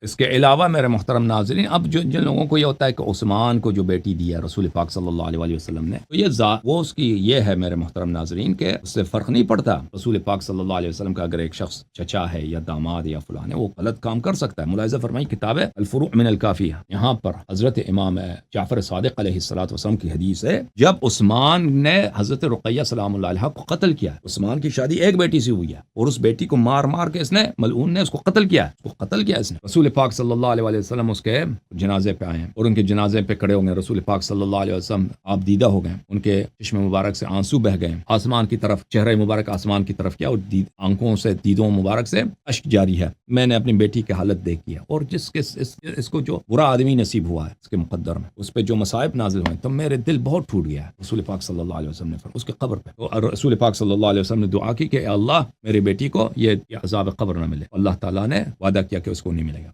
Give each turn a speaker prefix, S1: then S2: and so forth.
S1: इसके अलावा मेरे मोहतरम नाज़रीन, अब जो जिन लोगों को ये होता है कि उस्मान को जो बेटी दी है रसूल पाक सल्लल्लाहु अलैहि वसल्लम ने, तो ये वो उसकी ये है मेरे मोहतरम नाज़रीन के उससे फ़र्क नहीं पड़ता रसूल पाक सल्लल्लाहु अलैहि वसल्लम का अगर एक शख्स चचा है या दामाद या फलान है, वो गलत काम कर सकता है। मुलाहिज़ा फरमाई किताब है अल-फ़ुरू' मिन अल-काफ़िया, यहाँ पर हज़रत इमाम जाफ़र सादिक़ अलैहिस्सलातु वस्सलाम की हदीस है, जब उस्मान ने हज़रत रुक़ैया सलामुल्लाह अलैहा को कत्ल किया, उस्मान की शादी एक बेटी से हुई है और उस बेटी को मार मार के इसने मलऊन ने उसको कत्ल किया, उसको कत्ल किया इसने। रसूल पाक सल्लल्लाहु अलैहि वसल्लम उसके जनाजे पे आए हैं और उनके जनाजे पे खड़े हो गए। रसूल पाक सल्लल्लाहु अलैहि वसल्लम आप दीदा हो गए, उनके चश्मे मुबारक से आंसू बह गए, आसमान की तरफ चेहरे मुबारक आसमान की तरफ किया और आंखों से दीदों मुबारक से अश्क जारी है। मैंने अपनी बेटी की हालत देख किया और जिसके इसको जो बुरा आदमी नसीब हुआ है इसके मुकद्दर में, उस पर जो मसाइब नाजिल हुए, तो मेरे दिल बहुत टूट गया है। रसूल पाक सल्लल्लाहु अलैहि वसल्लम ने उसके कब्र पे तो रसूल पाक सल्लल्लाहु अलैहि वसल्लम ने दुआ की कि अल्लाह मेरी बेटी को ये अज़ाब क़ब्र न मिले। अल्लाह ताला ने वादा किया कि उसको नहीं मिलेगा।